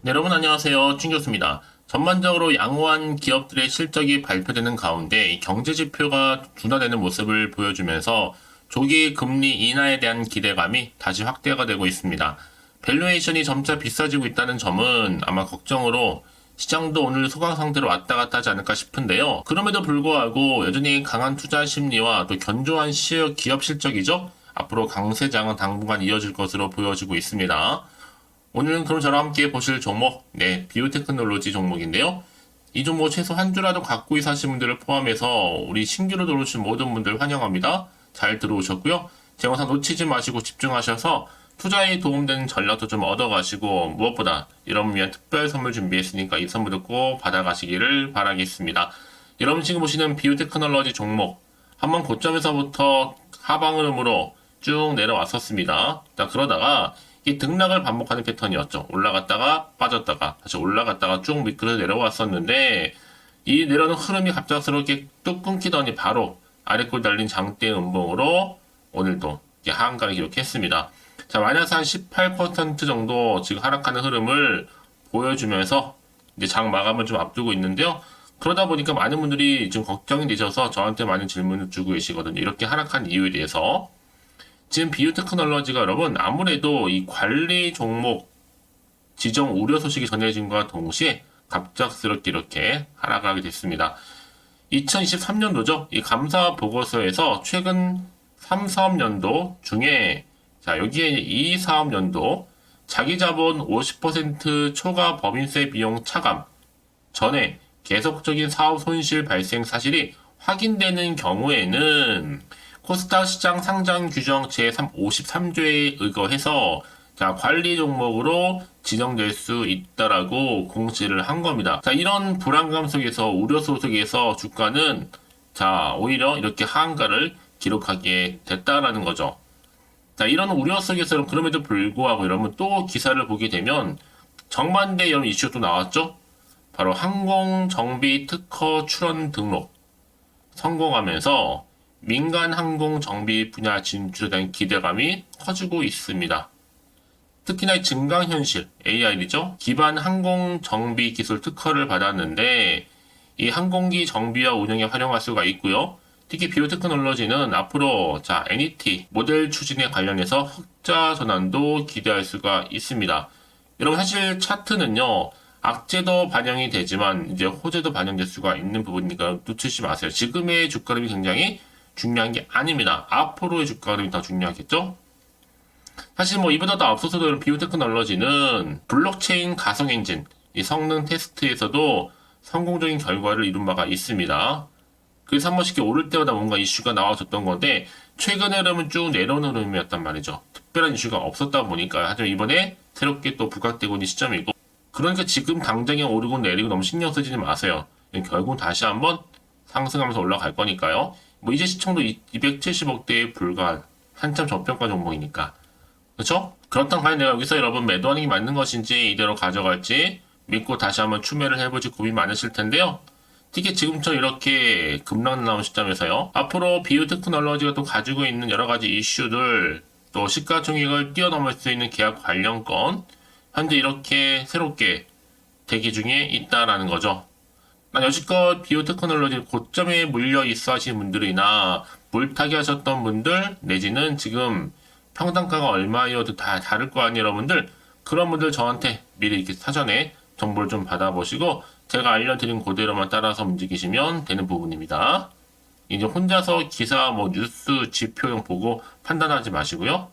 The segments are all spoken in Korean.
네, 여러분 안녕하세요. 춘 교수입니다. 전반적으로 양호한 기업들의 실적이 발표되는 가운데 이 경제 지표가 둔화되는 모습을 보여주면서 조기 금리 인하에 대한 기대감이 다시 확대가 되고 있습니다. 밸류에이션이 점차 비싸지고 있다는 점은 아마 걱정으로 시장도 오늘 소강 상태로 왔다 갔다 하지 않을까 싶은데요. 그럼에도 불구하고 여전히 강한 투자 심리와 또 견조한 기업 실적이죠. 앞으로 강세장은 당분간 이어질 것으로 보여지고 있습니다. 오늘은 그럼 저랑 함께 보실 종목, 비오테크놀로지 종목인데요. 이 종목 최소 한 주라도 갖고 사신 분들을 포함해서 우리 신규로 들어오신 모든 분들 환영합니다. 잘 들어오셨고요. 제 영상 놓치지 마시고 집중하셔서 투자에 도움되는 전략도 좀 얻어가시고 무엇보다 여러분 위한 특별 선물 준비했으니까 이 선물도 꼭 받아가시기를 바라겠습니다. 여러분 지금 보시는 비오테크놀로지 종목 한번 고점에서부터 하방으로 쭉 내려왔었습니다. 그러다가 이 등락을 반복하는 패턴이었죠. 올라갔다가 빠졌다가 다시 올라갔다가 쭉 미끄러 내려왔었는데 이 내려오는 흐름이 갑작스럽게 뚝 끊기더니 바로 아래골 달린 장대 음봉으로 오늘도 하한가를 기록했습니다. 자, 마이너스 한 18% 정도 지금 하락하는 흐름을 보여주면서 이제 장 마감을 좀 앞두고 있는데요. 그러다 보니까 많은 분들이 지금 걱정이 되셔서 저한테 많은 질문을 주고 계시거든요. 이렇게 하락한 이유에 대해서. 지금 비오테크놀로지가 여러분 아무래도 이 관리 종목 지정 우려 소식이 전해진과 동시에 갑작스럽게 이렇게 하락하게 됐습니다. 2023년도죠. 이 감사 보고서에서 최근 3사업년도 중에 자 여기에 이 사업년도 자기자본 50% 초과 법인세 비용 차감 전에 계속적인 사업 손실 발생 사실이 확인되는 경우에는 코스닥 시장 상장 규정 제53조에 의거해서 자, 관리 종목으로 지정될 수 있다라고 공지를 한 겁니다. 자, 이런 불안감 속에서 우려 속에서 주가는 자, 오히려 이렇게 하한가를 기록하게 됐다라는 거죠. 자, 이런 우려 속에서 그럼에도 불구하고 여러분 또 기사를 보게 되면 정반대 여러분 이슈도 나왔죠? 바로 항공정비 특허 출원 등록 성공하면서 민간 항공 정비 분야 진출에 대한 기대감이 커지고 있습니다. 특히나 이 증강현실, AI죠. 기반 항공 정비 기술 특허를 받았는데 이 항공기 정비와 운영에 활용할 수가 있고요. 특히 비오테크놀로지는 앞으로 자 NET 모델 추진에 관련해서 흑자 전환도 기대할 수가 있습니다. 여러분 사실 차트는요. 악재도 반영이 되지만 이제 호재도 반영될 수가 있는 부분이니까 놓치지 마세요. 지금의 주가 흐름이 굉장히 중요한 게 아닙니다. 앞으로의 주가 흐름이 더 중요하겠죠? 사실 뭐 이보다 더 앞서서도 비오테크놀로지는 블록체인 가상 엔진 이 성능 테스트에서도 성공적인 결과를 이룬 바가 있습니다. 그래서 한 번씩 오를 때마다 뭔가 이슈가 나와줬던 건데 최근에 흐름은 쭉 내려오는 흐름이었단 말이죠. 특별한 이슈가 없었다 보니까 하지만 이번에 새롭게 또 부각되고 있는 시점이고 그러니까 지금 당장에 오르고 내리고 너무 신경 쓰지 마세요. 결국 다시 한번 상승하면서 올라갈 거니까요. 뭐 이제 시총도 270억대에 불과한 한참 저평가 종목이니까 그렇죠? 그렇다면 과연 내가 여기서 여러분 매도하는 게 맞는 것인지 이대로 가져갈지 믿고 다시 한번 추매를 해볼지 고민 많으실 텐데요. 특히 지금처럼 이렇게 급락 나온 시점에서요. 앞으로 비오테크놀로지가 또 가지고 있는 여러 가지 이슈들 또 시가총액을 뛰어넘을 수 있는 계약 관련권 현재 이렇게 새롭게 대기 중에 있다라는 거죠. 여지껏 비오테크놀로지 고점에 물려 있어 하신 분들이나 물타기 하셨던 분들 내지는 지금 평단가가 얼마여도 다 다를 거 아니에요 여러분들. 그런 분들 저한테 미리 이렇게 사전에 정보를 좀 받아보시고 제가 알려드린 그대로만 따라서 움직이시면 되는 부분입니다. 이제 혼자서 기사 뭐 뉴스 지표용 보고 판단하지 마시고요.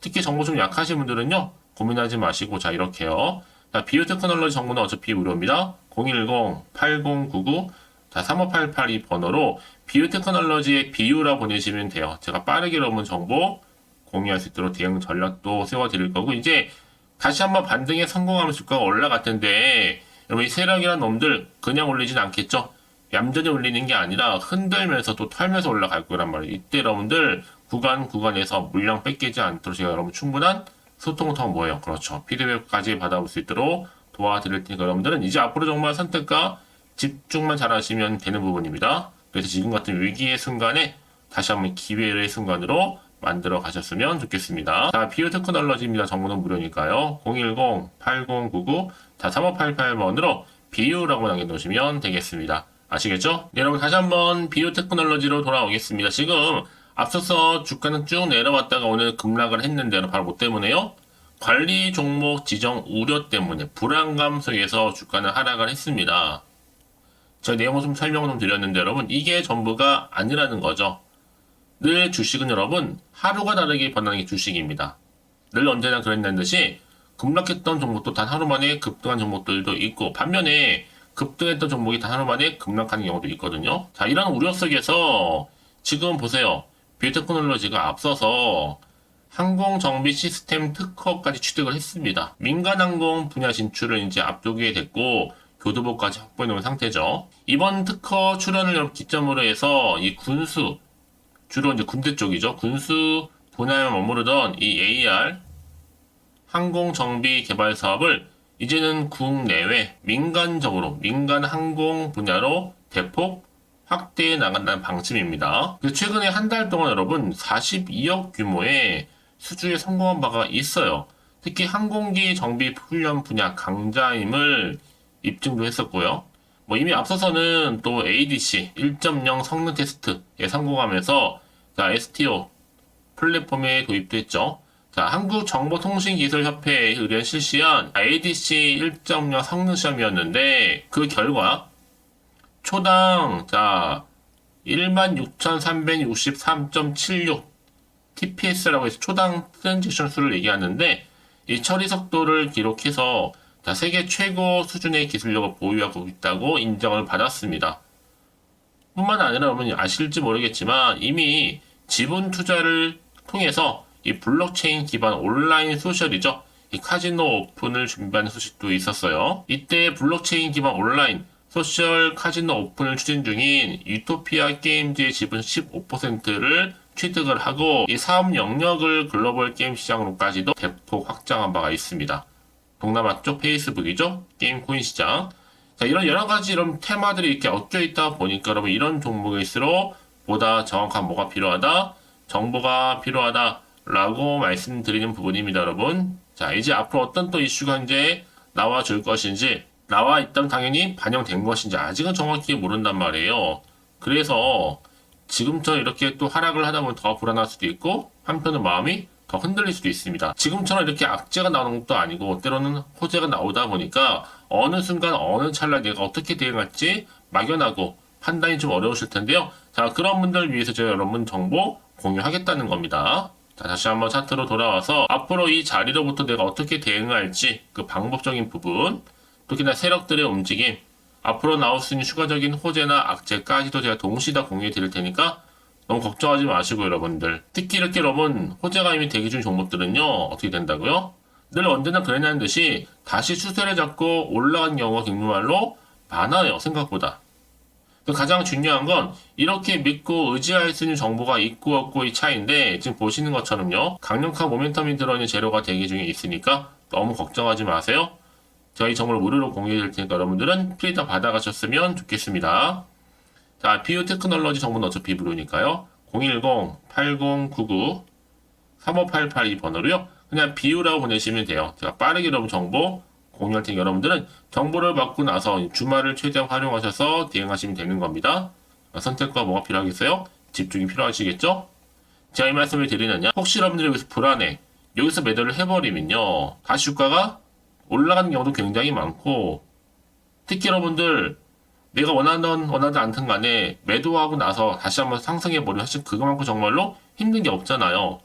특히 정보 좀 약하신 분들은요 고민하지 마시고 자 이렇게요. 자, 비오테크놀로지 정보는 어차피 무료입니다. 010-8099 3588 이 번호로 비오테크놀로지의 비유라 보내시면 돼요. 제가 빠르게 여러분 정보 공유할 수 있도록 대응 전략도 세워드릴 거고 이제 다시 한번 반등에 성공하면 주가가 올라갈 텐데 여러분 이 세력이란 놈들 그냥 올리진 않겠죠. 얌전히 올리는 게 아니라 흔들면서 또 털면서 올라갈 거란 말이에요. 이때 여러분들 구간에서 물량 뺏기지 않도록 제가 여러분 충분한 소통을 통한 뭐예요? 그렇죠. 피드백까지 받아볼 수 있도록 도와드릴 테니까 여러분들은 이제 앞으로 정말 선택과 집중만 잘하시면 되는 부분입니다. 그래서 지금 같은 위기의 순간에 다시 한번 기회의 순간으로 만들어 가셨으면 좋겠습니다. 자, 비오테크놀로지입니다. 정보는 무료니까요. 010-8099 자, 3588번으로 비유라고 남겨놓으시면 되겠습니다. 아시겠죠? 네, 여러분 다시 한번 비유테크놀로지로 돌아오겠습니다. 지금 앞서서 주가는 쭉 내려왔다가 오늘 급락을 했는데 바로 뭐 때문에요? 관리 종목 지정 우려 때문에 불안감 속에서 주가는 하락을 했습니다. 제가 내용을 좀 설명을 좀 드렸는데 여러분 이게 전부가 아니라는 거죠. 늘 주식은 여러분 하루가 다르게 변하는 게 주식입니다. 늘 언제나 그랬다는 듯이 급락했던 종목도 단 하루 만에 급등한 종목들도 있고 반면에 급등했던 종목이 단 하루 만에 급락하는 경우도 있거든요. 자, 이런 우려 속에서 지금 보세요. 비유테크놀로지가 앞서서 항공정비 시스템 특허까지 취득을 했습니다. 민간항공 분야 진출을 이제 앞두게 됐고 교두보까지 확보해 놓은 상태죠. 이번 특허 출원을 기점으로 해서 이 군수, 주로 이제 군대 쪽이죠. 군수 분야에 머무르던 이 AR 항공정비 개발 사업을 이제는 국내외 민간적으로 민간 항공 분야로 대폭 확대해 나간다는 방침입니다. 최근에 한 달 동안 여러분 42억 규모의 수주에 성공한 바가 있어요. 특히 항공기 정비 훈련 분야 강자임을 입증도 했었고요. 뭐 이미 앞서서는 또 ADC 1.0 성능 테스트에 성공하면서 자, STO 플랫폼에 도입도 했죠. 자, 한국정보통신기술협회에 의뢰 실시한 ADC 1.0 성능 시험이었는데 그 결과 초당 자 16,363.76 TPS라고 해서 초당 트랜지션 수를 얘기하는데 이 처리 속도를 기록해서 자, 세계 최고 수준의 기술력을 보유하고 있다고 인정을 받았습니다. 뿐만 아니라 여러분이 아실지 모르겠지만 이미 지분 투자를 통해서 이 블록체인 기반 온라인 소셜이죠. 이 카지노 오픈을 준비하는 소식도 있었어요. 이때 블록체인 기반 온라인 소셜 카지노 오픈을 추진 중인 유토피아 게임즈의 지분 15%를 취득을 하고 이 사업 영역을 글로벌 게임 시장으로까지도 대폭 확장한 바가 있습니다. 동남아 쪽 페이스북이죠. 게임 코인 시장. 자, 이런 여러 가지 이런 테마들이 이렇게 얽혀 있다 보니까 여러분 이런 종목일수록 보다 정확한 뭐가 필요하다, 정보가 필요하다 라고 말씀드리는 부분입니다, 여러분. 자, 이제 앞으로 어떤 또 이슈가 이제 나와 줄 것인지, 나와 있다면 당연히 반영된 것인지 아직은 정확히 모른단 말이에요. 그래서 지금처럼 이렇게 또 하락을 하다 보면 더 불안할 수도 있고 한편은 마음이 더 흔들릴 수도 있습니다. 지금처럼 이렇게 악재가 나오는 것도 아니고 때로는 호재가 나오다 보니까 어느 순간 어느 찰나 내가 어떻게 대응할지 막연하고 판단이 좀 어려우실 텐데요. 자, 그런 분들 위해서 제가 여러분 정보 공유하겠다는 겁니다. 자, 다시 한번 차트로 돌아와서 앞으로 이 자리로부터 내가 어떻게 대응할지 그 방법적인 부분, 특히나 세력들의 움직임, 앞으로 나올 수 있는 추가적인 호재나 악재까지도 제가 동시에 다 공유해 드릴 테니까 너무 걱정하지 마시고 여러분들. 특히 이렇게 여러분 호재가 이미 대기 중 종목들은요 어떻게 된다고요? 늘 언제나 그랬냐는 듯이 다시 추세를 잡고 올라간 경우가 정말로 많아요. 생각보다. 가장 중요한 건 이렇게 믿고 의지할 수 있는 정보가 있고 없고의 차이인데 지금 보시는 것처럼요 강력한 모멘텀이 들어있는 재료가 대기 중에 있으니까 너무 걱정하지 마세요. 제가 이 정보를 무료로 공유해 드릴 테니까 여러분들은 필히 받아가셨으면 좋겠습니다. 자, 비유테크놀로지 정보는 어차피 무료니까요. 010-8099-3588 이 번호로요. 그냥 비유라고 보내시면 돼요. 제가 빠르게 여러분 정보 공유할 테니 여러분들은 정보를 받고 나서 주말을 최대한 활용하셔서 대응하시면 되는 겁니다. 선택과 뭐가 필요하겠어요? 집중이 필요하시겠죠? 제가 이 말씀을 드리느냐? 혹시 여러분들이 여기서 불안해. 여기서 매도를 해버리면요. 다시 주가가 올라가는 경우도 굉장히 많고 특히 여러분들 내가 원하든 않든 간에 매도하고 나서 다시 한번 상승해버리면 사실 그거만큼 정말로 힘든 게 없잖아요.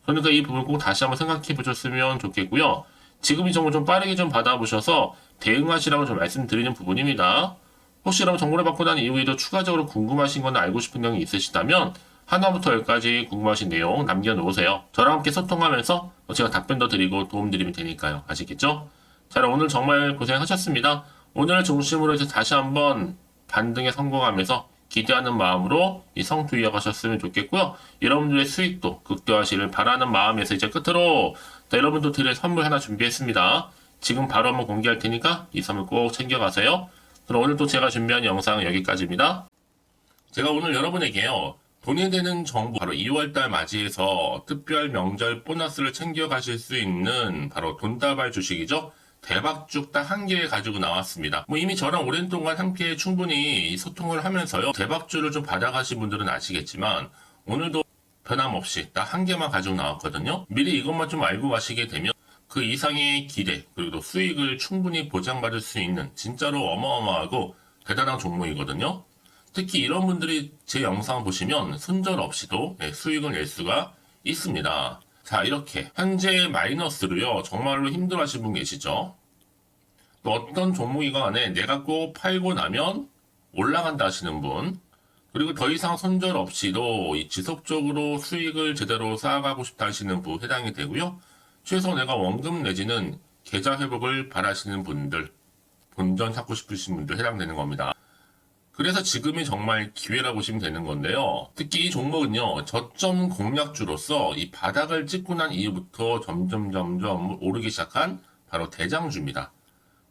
그러니까 이 부분 꼭 다시 한번 생각해 보셨으면 좋겠고요. 지금 이 정보 좀 빠르게 좀 받아보셔서 대응하시라고 좀 말씀드리는 부분입니다. 혹시 여러분 정보를 받고 난 이후에도 추가적으로 궁금하신 거나 알고 싶은 내용이 있으시다면 하나부터 열까지 궁금하신 내용 남겨놓으세요. 저랑 함께 소통하면서 제가 답변도 드리고 도움드리면 되니까요. 아시겠죠? 자, 오늘 정말 고생하셨습니다. 오늘 중심으로 이제 다시 한번 반등에 성공하면서 기대하는 마음으로 이 성투 이어가셨으면 좋겠고요. 여러분들의 수익도 극대화하시길 바라는 마음에서 이제 끝으로 여러분도 드릴 선물 하나 준비했습니다. 지금 바로 한번 공개할 테니까 이 선물 꼭 챙겨가세요. 그럼 오늘 또 제가 준비한 영상은 여기까지입니다. 제가 오늘 여러분에게요. 돈이 되는 정보 바로 2월달 맞이해서 특별 명절 보너스를 챙겨가실 수 있는 바로 돈다발 주식이죠. 대박죽 딱 한 개 가지고 나왔습니다. 뭐 이미 저랑 오랜 동안 함께 충분히 소통을 하면서요. 대박주를 좀 받아가신 분들은 아시겠지만 오늘도 변함없이 딱 한 개만 가지고 나왔거든요. 미리 이것만 좀 알고 가시게 되면 그 이상의 기대 그리고 수익을 충분히 보장받을 수 있는 진짜로 어마어마하고 대단한 종목이거든요. 특히 이런 분들이 제 영상 보시면 손절없이도 수익을 낼 수가 있습니다. 자, 이렇게 현재 마이너스로요. 정말로 힘들어하시는 분 계시죠? 또 어떤 종목이건 간에 내가 꼭 팔고 나면 올라간다 하시는 분, 그리고 더 이상 손절 없이도 지속적으로 수익을 제대로 쌓아가고 싶다 하시는 분 해당이 되고요. 최소 내가 원금 내지는 계좌 회복을 바라시는 분들, 본전 찾고 싶으신 분들 해당되는 겁니다. 그래서 지금이 정말 기회라고 보시면 되는 건데요. 특히 이 종목은요, 저점 공략주로서 이 바닥을 찍고 난 이후부터 점점 오르기 시작한 바로 대장주입니다.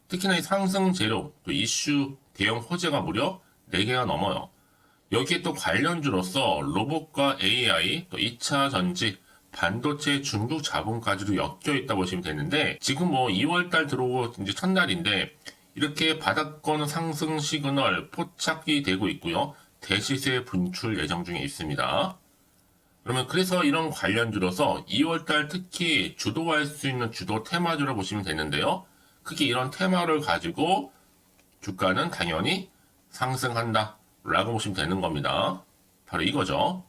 특히나 이 상승 재료, 또 이슈, 대형 호재가 무려 4개가 넘어요. 여기에 또 관련주로서 로봇과 AI, 또 2차 전지, 반도체 중국 자본까지도 엮여 있다 보시면 되는데, 지금 뭐 2월달 들어오고 이제 첫날인데, 이렇게 바닥권 상승 시그널 포착이 되고 있고요. 대시세 분출 예정 중에 있습니다. 그러면 그래서 이런 관련주로서 2월달 특히 주도할 수 있는 주도 테마주로 보시면 되는데요. 크게 이런 테마를 가지고 주가는 당연히 상승한다 라고 보시면 되는 겁니다. 바로 이거죠.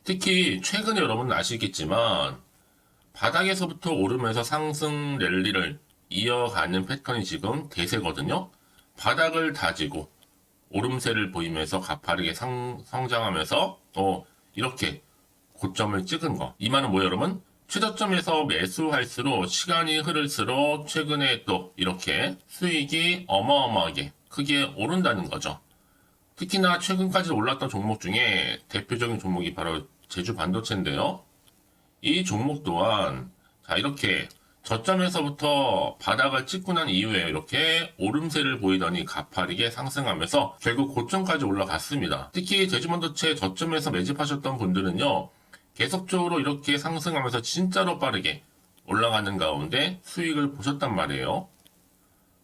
특히 최근에 여러분 아시겠지만 바닥에서부터 오르면서 상승 랠리를 이어가는 패턴이 지금 대세거든요. 바닥을 다지고 오름세를 보이면서 가파르게 성장하면서 이렇게 고점을 찍은 거. 이 말은 뭐예요, 여러분? 최저점에서 매수할수록 시간이 흐를수록 최근에 또 이렇게 수익이 어마어마하게 크게 오른다는 거죠. 특히나 최근까지 올랐던 종목 중에 대표적인 종목이 바로 제주 반도체인데요. 이 종목 또한 자 이렇게 저점에서부터 바닥을 찍고 난 이후에 이렇게 오름세를 보이더니 가파르게 상승하면서 결국 고점까지 올라갔습니다. 특히 제주반도체 저점에서 매집하셨던 분들은요. 계속적으로 이렇게 상승하면서 진짜로 빠르게 올라가는 가운데 수익을 보셨단 말이에요.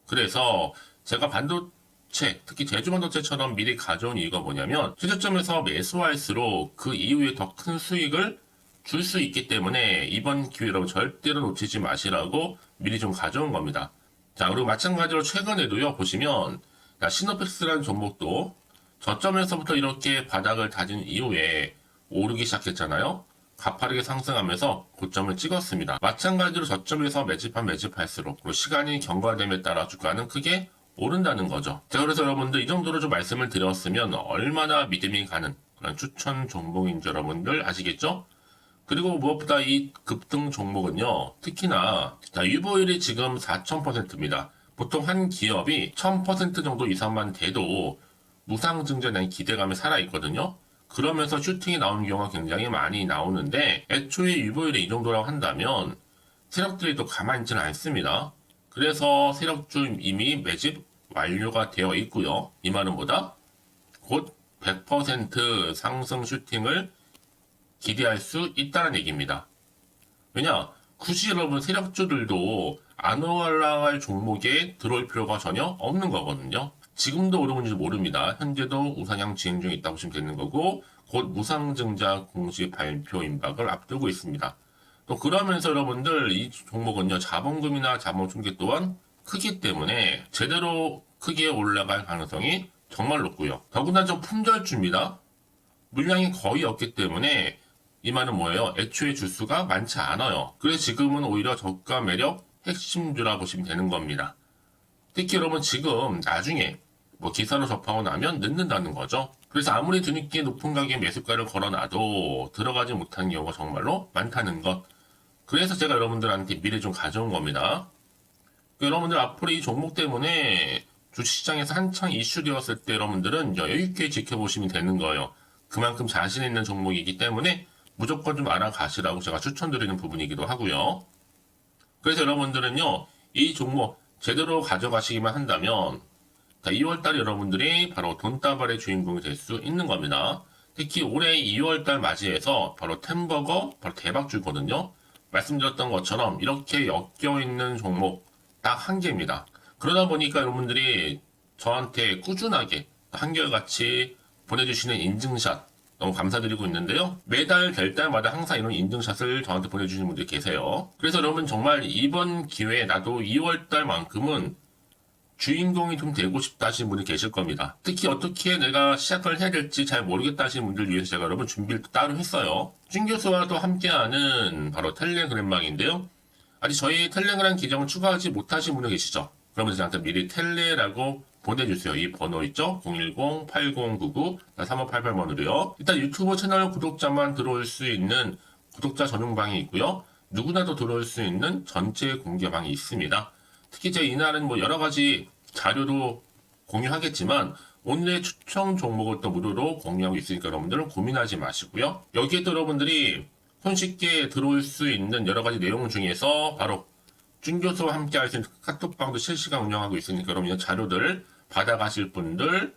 그래서 제가 반도체, 특히 제주반도체처럼 미리 가져온 이유가 뭐냐면 최저점에서 매수할수록 그 이후에 더 큰 수익을 줄 수 있기 때문에 이번 기회로 절대로 놓치지 마시라고 미리 좀 가져온 겁니다. 자, 그리고 마찬가지로 최근에도요, 보시면 시노펙스라는 종목도 저점에서부터 이렇게 바닥을 다진 이후에 오르기 시작했잖아요. 가파르게 상승하면서 고점을 찍었습니다. 마찬가지로 저점에서 매집할수록 그리고 시간이 경과됨에 따라 주가는 크게 오른다는 거죠. 자, 그래서 여러분들 이 정도로 좀 말씀을 드렸으면 얼마나 믿음이 가는 그런 추천 종목인지 여러분들 아시겠죠? 그리고 무엇보다 이 급등 종목은요, 특히나 유보율이 지금 4000%입니다. 보통 한 기업이 1000% 정도 이상만 돼도 무상증자에 대한 기대감이 살아있거든요. 그러면서 슈팅이 나오는 경우가 굉장히 많이 나오는데 애초에 유보율이 이 정도라고 한다면 세력들이 또 가만히 있지는 않습니다. 그래서 세력주 이미 매집 완료가 되어 있고요. 이 말은 뭐다? 곧 100% 상승 슈팅을 기대할 수 있다는 얘기입니다. 왜냐? 굳이 여러분 세력주들도 안 올라갈 종목에 들어올 필요가 전혀 없는 거거든요. 지금도 오르는지 모릅니다. 현재도 우상향 진행 중에 있다고 보시면 되는 거고 곧 무상증자 공시 발표 임박을 앞두고 있습니다. 또 그러면서 여러분들 이 종목은요 자본금이나 자본 충격 또한 크기 때문에 제대로 크게 올라갈 가능성이 정말 높고요. 더군다나 좀 품절주입니다. 물량이 거의 없기 때문에 이 말은 뭐예요? 애초에 주수가 많지 않아요. 그래서 지금은 오히려 저가 매력 핵심주라 보시면 되는 겁니다. 특히 여러분 지금 나중에 기사로 접하고 나면 늦는다는 거죠. 그래서 아무리 뒤늦게 높은 가격에 매수가를 걸어놔도 들어가지 못하는 경우가 정말로 많다는 것. 그래서 제가 여러분들한테 미리 좀 가져온 겁니다. 여러분들 앞으로 이 종목 때문에 주식시장에서 한창 이슈되었을 때 여러분들은 여유있게 지켜보시면 되는 거예요. 그만큼 자신 있는 종목이기 때문에 무조건 좀 알아가시라고 제가 추천드리는 부분이기도 하고요. 그래서 여러분들은요, 이 종목 제대로 가져가시기만 한다면 2월달 여러분들이 바로 돈다발의 주인공이 될 수 있는 겁니다. 특히 올해 2월달 맞이해서 바로 템버거 바로 대박주거든요. 말씀드렸던 것처럼 이렇게 엮여있는 종목 딱 한 개입니다. 그러다 보니까 여러분들이 저한테 꾸준하게 한결같이 보내주시는 인증샷 너무 감사드리고 있는데요. 매달 될 때마다 항상 이런 인증샷을 저한테 보내주시는 분들이 계세요. 그래서 여러분 정말 이번 기회에 나도 2월달만큼은 주인공이 좀 되고 싶다 하시는 분이 계실 겁니다. 특히 어떻게 내가 시작을 해야 될지 잘 모르겠다 하시는 분들 위해서 제가 여러분 준비를 따로 했어요. 준 교수와도 함께하는 바로 텔레그램망인데요. 아직 저희 텔레그램 계정을 추가하지 못하신 분들 계시죠? 그러면 저한테 미리 텔레라고 보내주세요. 이 번호 있죠? 010-8099-3588번으로요. 일단 유튜브 채널 구독자만 들어올 수 있는 구독자 전용방이 있고요. 누구나도 들어올 수 있는 전체 공개방이 있습니다. 특히 제 이날은 뭐 여러 가지 자료도 공유하겠지만 오늘의 추천 종목을 또 무료로 공유하고 있으니까 여러분들은 고민하지 마시고요. 여기에 또 여러분들이 손쉽게 들어올 수 있는 여러 가지 내용 중에서 바로 준 교수와 함께 할 수 있는 카톡방도 실시간 운영하고 있으니까 여러분 이 자료들 받아가실 분들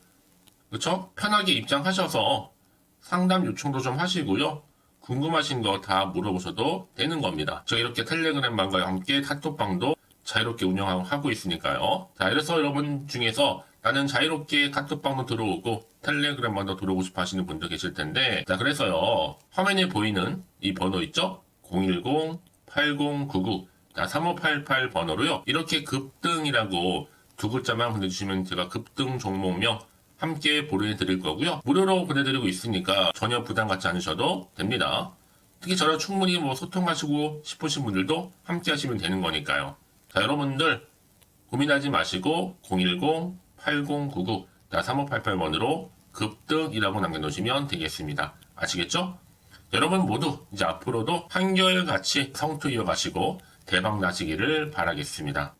그렇죠? 편하게 입장하셔서 상담 요청도 좀 하시고요. 궁금하신 거 다 물어보셔도 되는 겁니다. 제가 이렇게 텔레그램방과 함께 카톡방도 자유롭게 운영하고 있으니까요. 자, 이래서 여러분 중에서 나는 자유롭게 카톡방도 들어오고 텔레그램방도 들어오고 싶어 하시는 분들 계실 텐데, 자, 그래서요. 화면에 보이는 이 번호 있죠? 010-8099-3588 번호로요. 이렇게 급등이라고 두 글자만 보내주시면 제가 급등 종목명 함께 보내드릴 거고요. 무료로 보내드리고 있으니까 전혀 부담 갖지 않으셔도 됩니다. 특히 저랑 충분히 뭐 소통하시고 싶으신 분들도 함께 하시면 되는 거니까요. 자, 여러분들 고민하지 마시고 010-8099-3588번으로 급등이라고 남겨놓으시면 되겠습니다. 아시겠죠? 여러분 모두 이제 앞으로도 한결같이 성투 이어가시고 대박 나시기를 바라겠습니다.